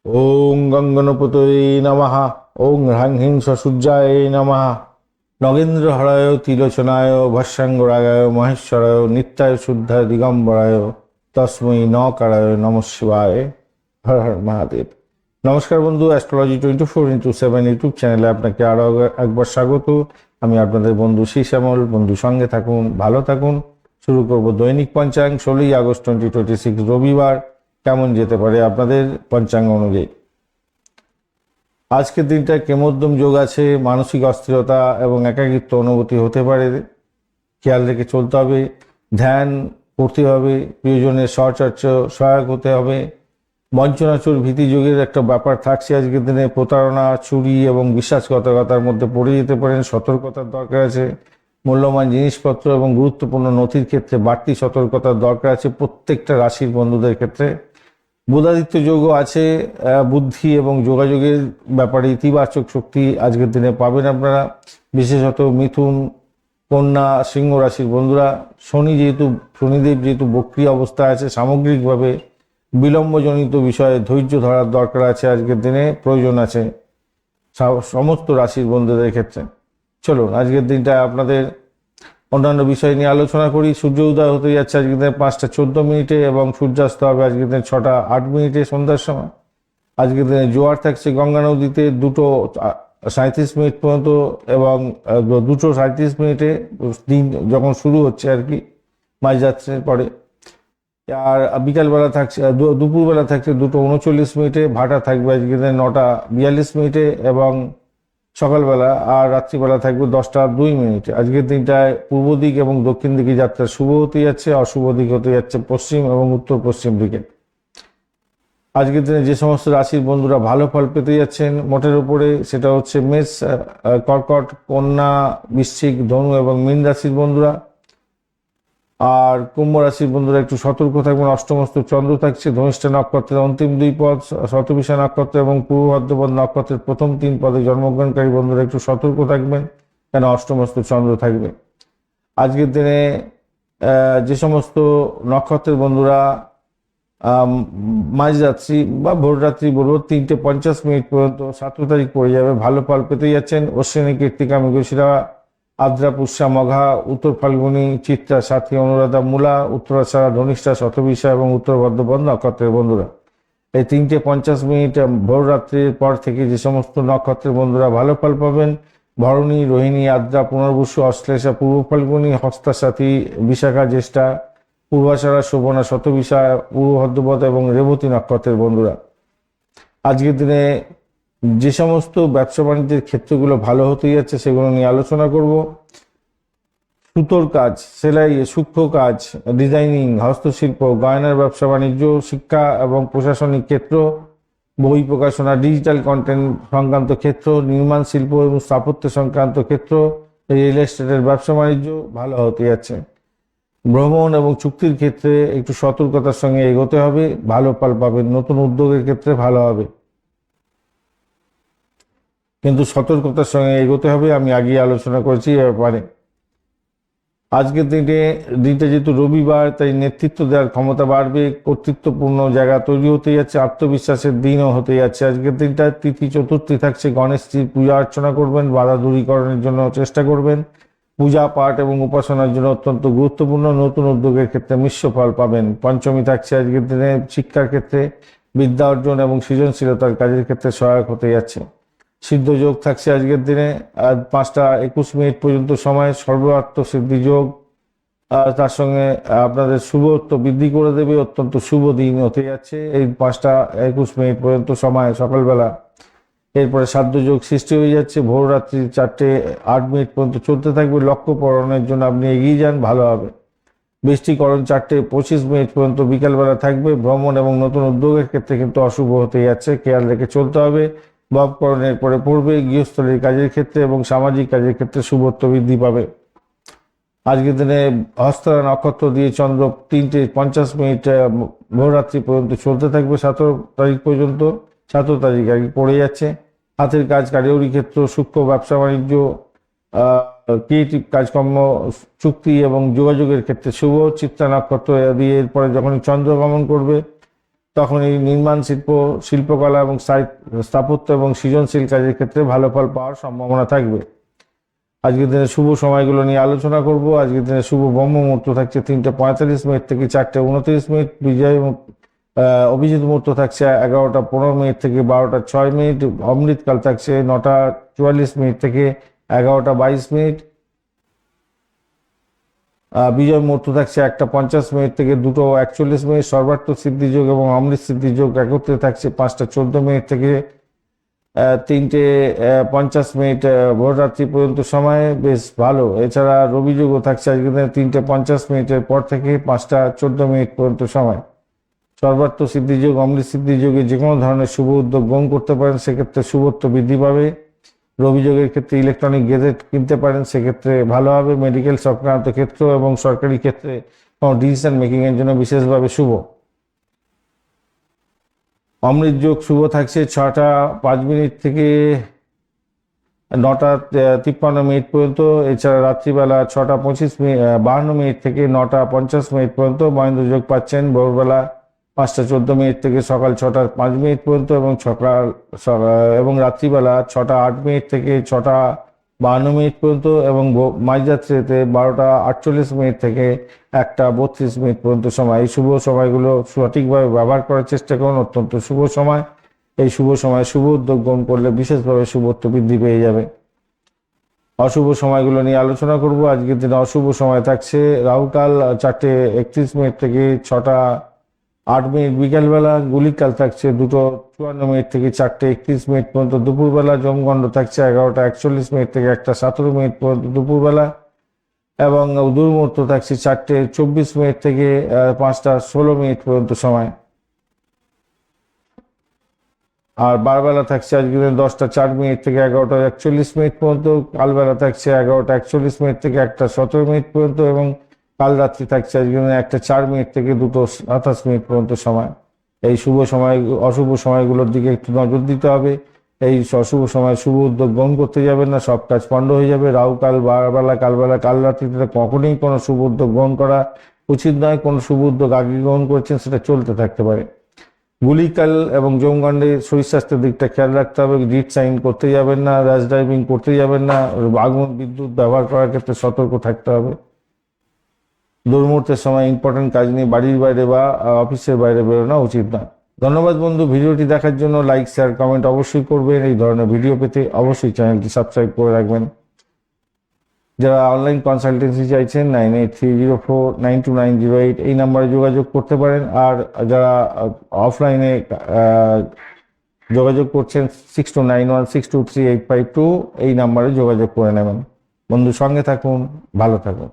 ওং গঙ্গনপতয়ে নমঃ। ওং হ্রাং হিং সূর্যায় নমঃ। নগেন্দ্র হরায় তিলোচনায় ভস্যাঙ্গরায় মহেশ্বরায় নিত্যায় শুদ্ধায় দিগম্বরায় তস্মৈ নকারায় নমঃ শিবায়। হর হর মহাদেব। নমস্কার বন্ধু, অ্যাস্ট্রোলজি 24x7 ইউটিউব চ্যানেলে আপনাকে আরও একবার স্বাগত। আমি আপনাদের বন্ধু শ্যামল। বন্ধু সঙ্গে থাকুন, ভালো থাকুন। শুরু করব দৈনিক পঞ্চাঙ্গ 16ই আগস্ট 2026 রবিবার। কেমন যেতে পারে আপনাদের পঞ্চাঙ্গ অনুযায়ী। আজকের দিনটা কেমোদ্যম যোগ আছে, মানসিক অস্থিরতা এবং একাকিত্ব অনুভূতি হতে পারে, খেয়াল রেখে চলতে হবে। ধ্যান করতে হবে, প্রিয়জনের সহচর্য সহায়ক হতে হবে। বঞ্চনাচুর ভীতি যোগের একটা ব্যাপার থাকছে আজকের দিনে। প্রতারণা, চুরি এবং বিশ্বাসঘাতকতার মধ্যে পড়ে যেতে পারেন, সতর্কতার দরকার আছে। মূল্যবান জিনিসপত্র এবং গুরুত্বপূর্ণ নথির ক্ষেত্রে বাড়তি সতর্কতার দরকার আছে প্রত্যেকটা রাশির বন্ধুদের ক্ষেত্রে। বুধাদিত্য যোগও আছে, বুদ্ধি এবং যোগাযোগের ব্যাপারে ইতিবাচক শক্তি আজকের দিনে পাবেন আপনারা। বিশেষত মিথুন, কন্যা, সিংহ রাশির বন্ধুরা। শনিদেব যেহেতু বক্রী অবস্থা আছে, সামগ্রিকভাবে বিলম্বজনিত বিষয়ে ধৈর্য ধরার দরকার আছে আজকের দিনে, প্রয়োজন আছে সমস্ত রাশির বন্ধুদের ক্ষেত্রে। চলুন আজকের দিনটা আপনাদের অন্যান্য বিষয় নিয়ে আলোচনা করি। সূর্য উদয় হতে যাচ্ছে আজকের দিনে 5টা 14 এবং সূর্যাস্ত হবে আজকের দিনে 6টা 8 সন্ধ্যার সময়। আজকের দিনে জোয়ার থাকছে গঙ্গা নদীতে 2:37 পর্যন্ত এবং 2:37 দিন যখন শুরু হচ্ছে আর কি, মাঝরাত্রের পরে। আর বিকালবেলা থাকছে, দুপুরবেলা থাকছে 2:39, ভাটা থাকবে আজকের দিনে 9:42 এবং সকালবেলা আর রাত্রিবেলা থাকবে 10টা 2। আজকের দিনটায় পূর্ব দিক এবং দক্ষিণ দিকে যাত্রা শুভ হতে যাচ্ছে, অশুভ দিক হতে যাচ্ছে পশ্চিম এবং উত্তর পশ্চিম দিকে। আজকের দিনে যে সমস্ত রাশির বন্ধুরা ভালো ফল পেতে যাচ্ছেন মোটের উপরে, সেটা হচ্ছে মেষ, কর্কট, কন্যা, বৃশ্চিক, ধনু এবং মীন রাশির বন্ধুরা। আর কুম্ভ রাশির বন্ধুরা একটু সতর্ক থাকবেন। অষ্টমস্ত চন্দ্র থাকছে ধনিষ্ঠা নক্ষত্রের অন্তিম 2 পদ, শতভিষা নক্ষত্র এবং পূর্ব ভাদ্রপদ নক্ষত্রের প্রথম 3 পদে জন্মগ্রহণকারী বন্ধুরা একটু সতর্ক থাকবেন, কেন অষ্টমস্ত চন্দ্র থাকবে। আজকের দিনে যে সমস্ত নক্ষত্রের বন্ধুরা মাঝরাত্রি বা ভোররাত্রি বলবো 3:50 পর্যন্ত 17 তারিখ পড়ে যাবে, ভালো ফল পেতে যাচ্ছেন। অশ্বিনী, কৃত্তিকা, মৃগশিরা, আদ্রা, পুষ্যা, মঘা, উত্তর ফাল্গুনী, চিত্রা, সাথী, অনুরাধা, মূলা, উত্তরাষাঢ়া, ধনিষ্ঠা, শতভিষা এবং উত্তর ভাদ্রপদ নক্ষত্রের বন্ধুরা। এই 3:50 ভোর রাত্রির পর থেকে যে সমস্ত নক্ষত্রের বন্ধুরা ভালো ফল পাবেন: ভরণী, রোহিণী, আদ্রা, পুনর্বসু, অশ্লেষা, পূর্ব ফাল্গুনী, হস্তা, সাথী, বিশাখা, জ্যেষ্ঠা, পূর্বাষাঢ়া, শোভনা, শতভিষা, পূর্ব ভাদ্রপদ এবং রেবতী নক্ষত্রের বন্ধুরা। আজকের দিনে যে সমস্ত ব্যবসা বাণিজ্যের ক্ষেত্রগুলো ভালো হতে যাচ্ছে সেগুলো নিয়ে আলোচনা করব। সুতোর কাজ, সেলাই, সূক্ষ্ম কাজ, ডিজাইনিং, হস্তশিল্প, গয়নার ব্যবসা বাণিজ্য, শিক্ষা এবং প্রশাসনিক ক্ষেত্র, বই প্রকাশনা, ডিজিটাল কন্টেন্ট সংক্রান্ত ক্ষেত্র, নির্মাণ শিল্প এবং স্থাপত্য সংক্রান্ত ক্ষেত্র, রিয়েল এস্টেটের ব্যবসা বাণিজ্য ভালো হতে যাচ্ছে। ভ্রমণ এবং চুক্তির ক্ষেত্রে একটু সতর্কতার সঙ্গে এগোতে হবে, ভালো ফল পাবেন। নতুন উদ্যোগের ক্ষেত্রে ভালো হবে, কিন্তু সতর্কতার সঙ্গে এগোতে হবে, আমি আগেই আলোচনা করেছি এ ব্যাপারে। আজকের দিনটা যেহেতু রবিবার, তাই নেতৃত্ব দেওয়ার ক্ষমতা বাড়বে, কর্তৃত্বপূর্ণ জায়গা তৈরি হতে যাচ্ছে, আত্মবিশ্বাসের দিনও হতে যাচ্ছে। আজকের দিনটায় তিথি চতুর্থী থাকছে, গণেশজির পূজা অর্চনা করবেন, বাধা দূরীকরণের জন্য চেষ্টা করবেন। পূজা পাঠ এবং উপাসনার জন্য অত্যন্ত গুরুত্বপূর্ণ, নতুন উদ্যোগের ক্ষেত্রে মিশ্র ফল পাবেন। পঞ্চমী থাকছে আজকের দিনে শিক্ষার ক্ষেত্রে, বিদ্যা অর্জন এবং সৃজনশীলতার কাজের ক্ষেত্রে সহায়ক হতে যাচ্ছে। সিদ্ধ যোগ থাকছে আজকের দিনে 5টা 21 পর্যন্ত সময়, সর্বাত্ম সিদ্ধি যোগ। তার সঙ্গে আপনাদের শুভত্ব বৃদ্ধি করে দেবে, অত্যন্ত শুভ দিন হতে যাচ্ছে এই 5টা 21 পর্যন্ত সময় সকালবেলা। এরপরে সাধ্য যোগ সৃষ্টি হয়ে যাচ্ছে, ভোর রাত্রি 4:08 পর্যন্ত চলতে থাকবে। লক্ষ্য পূরণের জন্য আপনি এগিয়ে যান, ভালো হবে। বৃষ্টিকরণ 4:25 পর্যন্ত বিকালবেলা থাকবে। ভ্রমণ এবং নতুন উদ্যোগের ক্ষেত্রে কিন্তু অশুভ হতে যাচ্ছে, খেয়াল রেখে চলতে হবে। ভাবকরণের পরে পড়বে। গৃহস্থলীর কাজের ক্ষেত্রে এবং সামাজিক কাজের ক্ষেত্রে শুভত্ব বৃদ্ধি পাবে। আজকের দিনে হস্তা নক্ষত্র দিয়ে চন্দ্র 3:50 ভোররাত্রি পর্যন্ত চলতে থাকবে, 17 তারিখ পর্যন্ত। 17 তারিখ আর কি পড়ে যাচ্ছে। হাতের কাজ, কারিগরি ক্ষেত্র, সূক্ষ্ম ব্যবসা বাণিজ্য, ক্রিয়েটিভ কাজকর্ম, চুক্তি এবং যোগাযোগের ক্ষেত্রে শুভ। চিত্রা নক্ষত্র দিয়ে এরপরে যখন চন্দ্র গমন করবে তখন এই নির্মাণ শিল্প, শিল্পকলা এবং স্থাপত্য এবং সৃজনশীল কাজের ক্ষেত্রে ভালো ফল পাওয়ার সম্ভাবনা থাকবে। আজকের দিনে শুভ সময়গুলো নিয়ে আলোচনা করব। আজকের দিনে শুভ ব্রহ্ম মুহূর্ত থাকছে 3:45 থেকে 4:29। অভিজিৎ মুহূর্ত থাকছে 11:15 থেকে 12:06। অমৃতকাল থাকছে 9:44 থেকে 11:22। বিজয় মুহূর্ত থাকছে 1:50 থেকে 2:41। সর্বার্থ সিদ্ধিযোগ এবং অমৃত সিদ্ধিযোগ একত্রে থাকছে 5:14 থেকে 3:50 ভোররাত্রি পর্যন্ত সময়, বেশ ভালো। এছাড়া রবি যোগও থাকছে আজকের দিনে 3:50 পর থেকে 5:14 পর্যন্ত সময়। সর্বার্থ সিদ্ধিযোগ, অমৃত সিদ্ধিযোগে যে কোনো ধরনের শুভ উদ্যোগ গ্রহণ করতে পারেন, সেক্ষেত্রে শুভত্ব বৃদ্ধি পাবে। রবি যোগের ক্ষেত্রে ইলেকট্রনিক গেজেট কিনতে পারেন, সেক্ষেত্রে ভালো হবে। মেডিকেল সংক্রান্ত ক্ষেত্র এবং সরকারি ক্ষেত্রে কোনো ডিসিশন মেকিং এর জন্য বিশেষভাবে শুভ। অমৃত যোগ শুভ থাকছে 6:05 থেকে 9:53 পর্যন্ত। এছাড়া রাত্রিবেলা 6:52 থেকে 9:50 পর্যন্ত। মহেন্দ্র যোগ পাচ্ছেন ভোরবেলা 5:14 থেকে সকাল 6:05 পর্যন্ত এবং রাত্রিবেলা 6:08 থেকে 6:52 পর্যন্ত এবং মাঝরাত্রিতে 12:48 থেকে 1:32 পর্যন্ত সময়। এই শুভ সময়গুলো সঠিকভাবে ব্যবহার করার চেষ্টা করুন, অত্যন্ত শুভ সময়। এই শুভ সময় শুভ উদ্যোগ গ্রহণ করলে বিশেষভাবে শুভত্ব বৃদ্ধি পেয়ে যাবে। অশুভ সময়গুলো নিয়ে আলোচনা করব। আজকের দিনে অশুভ সময় থাকছে রাহুকাল 4:31 থেকে 6:08 বিকালবেলা। গুলিকাল থাকছে 2:54 থেকে 4:31 পর্যন্ত দুপুরবেলা। যমগণ্ড থাকছে 11:41 থেকে 1:17 পর্যন্ত দুপুরবেলা এবং দুর্মুহূর্ত থাকছে 4:24 থেকে 5:16 পর্যন্ত সময়। আর বারবেলা থাকছে আজকে 10:04 থেকে 11:41 পর্যন্ত। কালবেলা থাকছে 11:41 থেকে 1:17 পর্যন্ত এবং কাল রাত্রি থাকছে আজকে 1:04 থেকে 2:27 পর্যন্ত সময়। এই শুভ সময় অশুভ সময়গুলোর দিকে একটু নজর দিতে হবে। এই অশুভ সময় শুভ উদ্যোগ গ্রহণ করতে যাবেন না, সব কাজ পণ্ড হয়ে যাবে। রাহুকাল, বারবেলা, কালবেলা, কাল রাত্রিতে কখনোই কোনো শুভ উদ্যোগ গ্রহণ করা উচিত নয়। কোনো শুভ উদ্যোগ আগে গ্রহণ করছেন সেটা চলতে থাকতে পারে। গুলিকাল এবং যমগণ্ডে শরীর স্বাস্থ্যের দিকটা খেয়াল রাখতে হবে। জিট সাইন করতে যাবেন না, র্যাশ ড্রাইভিং করতে যাবেন না। আগুন বিদ্যুৎ ব্যবহার করার ক্ষেত্রে সতর্ক থাকতে হবে। দুর্মুহূর্তের সময় ইম্পর্টেন্ট কাজ নিয়ে বাড়ির বাইরে বা অফিসের বাইরে বেরোনো উচিত নয়। ধন্যবাদ বন্ধু, ভিডিওটি দেখার জন্য। লাইক, শেয়ার, কমেন্ট অবশ্যই করবেন। এই ধরনের ভিডিও পেতে অবশ্যই চ্যানেলটি সাবস্ক্রাইব করে রাখবেন। যারা অনলাইন কনসালটেন্সি চাইছেন 9830492908 এই নাম্বারে যোগাযোগ করতে পারেন। আর যারা অফলাইনে যোগাযোগ করছেন 6291623852 এই নাম্বারে যোগাযোগ করে নেবেন। বন্ধু, সঙ্গে থাকুন, ভালো থাকুন।